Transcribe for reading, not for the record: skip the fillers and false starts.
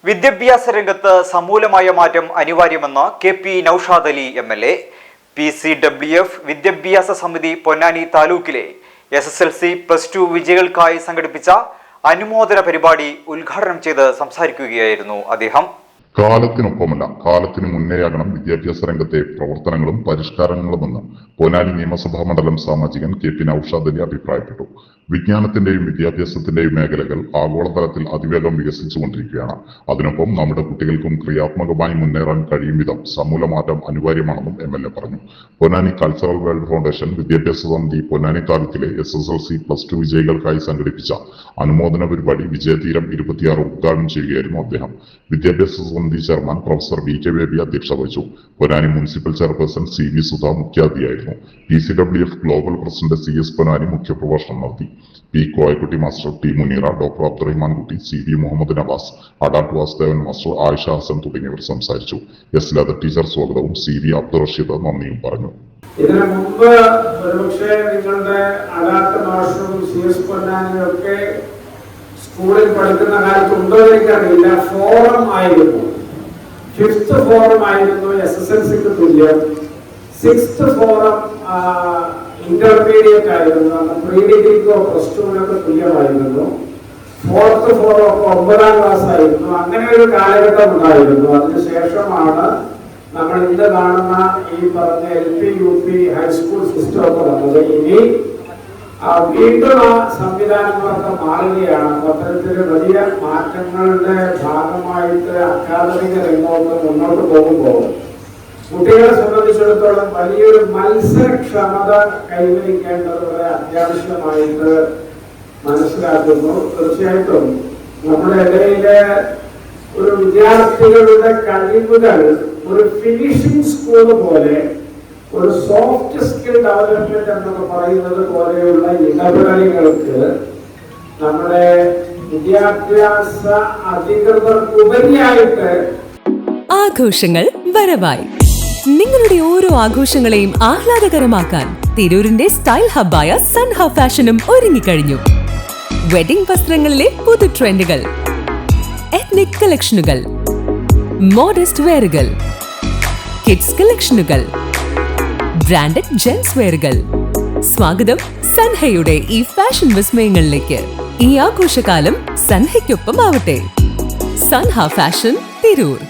വിദ്യാഭ്യാസ രംഗത്ത് സമൂലമായ മാറ്റം അനിവാര്യമെന്ന് KP Naushad Ali MLA. PCWF വിദ്യാഭ്യാസ സമിതി പൊന്നാനി താലൂക്കിലെ SSLC+2 വിജയികൾക്കായി സംഘടിപ്പിച്ച അനുമോദന പരിപാടി ഉദ്ഘാടനം ചെയ്ത് സംസാരിക്കുകയായിരുന്നു അദ്ദേഹം. കാലത്തിനൊപ്പമല്ല, കാലത്തിന് മുന്നേയാകണം വിദ്യാഭ്യാസ രംഗത്തെ പ്രവർത്തനങ്ങളും പരിഷ്കാരങ്ങളുമെന്ന് പൊന്നാനി നിയമസഭാ മണ്ഡലം സാമാജികൻ KP നൌഷാദ് അലി അഭിപ്രായപ്പെട്ടു. വിജ്ഞാനത്തിന്റെയും വിദ്യാഭ്യാസത്തിന്റെയും മേഖലകൾ ആഗോളതലത്തിൽ അതിവേഗം വികസിച്ചുകൊണ്ടിരിക്കുകയാണ്. അതിനൊപ്പം നമ്മുടെ കുട്ടികൾക്കും ക്രിയാത്മകമായി മുന്നേറാൻ കഴിയും വിധം സമൂലമാറ്റം അനിവാര്യമാണെന്നും MLA പറഞ്ഞു. പൊന്നാനി കൾച്ചറൽ വേൾഡ് ഫൗണ്ടേഷൻ വിദ്യാഭ്യാസ സമിതി പൊന്നാനി താലൂക്കിലെ SSLC+2 വിജയികൾക്കായി സംഘടിപ്പിച്ച അനുമോദന പരിപാടി വിജയതീരം 26 ഉദ്ഘാടനം ചെയ്യുകയായിരുന്നു അദ്ദേഹം. വിദ്യാഭ്യാസ സമിതി ചെയർമാൻ പ്രൊഫസർ VK ബേബി അധ്യക്ഷത വഹിച്ചു. Ponnani municipal chairperson CV Sudha മുഖ്യാതിഥിയായിരുന്നു. PCWF global president CS Ponnani മുഖ്യപ്രഭാഷണം നടത്തി. P Koyakutty master, T Muneera, doctor Abdurahiman Kutty, CV Muhammad Navas, Adatt Vasudevan master, Ayisha Hasan തുടങ്ങിയവർ സംസാരിച്ചു. S ലത ടീച്ചർ സ്വാഗതവും CV അബ്ദുൾ റഷീദ് നന്ദിയും പറഞ്ഞു. ഇതിനു മുമ്പ് ഒരുപക്ഷെ നിങ്ങളുടെ അഡാട്ട് മാസ്റ്ററും CS പൊന്നാനിയും ഒക്കെ സ്കൂളിൽ പഠിക്കുന്ന കാലത്ത് ഉണ്ടോ എനിക്കറിയില്ല. ഫോറം ആയിരുന്നു, 5th ഫോറം ആയിരുന്നു SSLCക്ക് തുല്യം, 6th ഫോറം ഇന്റർമീഡിയറ്റ് ആയിരുന്നു, പ്രീ ഡിഗ്രിക്കോ +2 തുല്യമായിരുന്നു, 4th ഫോറം ഒക്കെ 9ാം ക്ലാസ് ആയിരുന്നു. അങ്ങനെ ഒരു കാലഘട്ടം ഉണ്ടായിരുന്നു. അതിനുശേഷമാണ് നമ്മൾ ഇന്ന് കാണുന്ന ഈ പറഞ്ഞ LP UP ഹൈസ്കൂൾ സിസ്റ്റം ഒക്കെ വന്നത്. ഇനി വീണ്ടും ആ സംവിധാനങ്ങളൊക്കെ മാറുകയാണ്. അത്തരത്തില് വലിയ മാറ്റങ്ങളുടെ ഭാഗമായിട്ട് അക്കാദമിക രംഗമൊക്കെ മുന്നോട്ട് പോകുമ്പോൾ കുട്ടികളെ സംബന്ധിച്ചിടത്തോളം വലിയൊരു മത്സരക്ഷമത കൈവരിക്കേണ്ടത് വളരെ അത്യാവശ്യമായിട്ട് മനസ്സിലാക്കുന്നു. തീർച്ചയായിട്ടും നമ്മുടെ ഇടയിലെ ഒരു വിദ്യാർത്ഥികളുടെ കഴിവുകൾ ഒരു ഫിനിഷിംഗ് സ്കൂൾ പോലെ, ഒരു സോഫ്റ്റ് സ്കിൽ ഡെവലപ്മെന്റ് എന്നൊക്കെ പറയുന്നത് പോലെയുള്ള ഇടപെടലുകൾക്ക് നമ്മുടെ വിദ്യാഭ്യാസ അധികൃതർക്കുപരിയായിട്ട് ആഘോഷങ്ങൾ വരവായി. നിങ്ങളുടെ ഓരോ ആഘോഷങ്ങളെയും ആഹ്ലാദകരമാക്കാൻ തിരൂരിന്റെ സ്റ്റൈൽ ഹബ്ബായ സൻഹ ഫാഷനും ഒരുങ്ങിക്കഴിഞ്ഞു. വെഡിംഗ് വസ്ത്രങ്ങളിലെ പുതു ട്രെൻഡുകൾ, എത്നിക് കളക്ഷനുകൾ, മോഡസ്റ്റ് വെയറുകൾ, കിഡ്സ് കളക്ഷനുകൾ, ബ്രാൻഡഡ് ജെൻസ് വെയറുകൾ. സ്വാഗതം സൻഹയുടെ ഈ ഫാഷൻ വിസ്മയങ്ങളിലേക്ക്. ഈ ആഘോഷകാലം സൻഹയ്ക്കൊപ്പം ആവട്ടെ. സൻഹ ഫാഷൻ, തിരൂർ.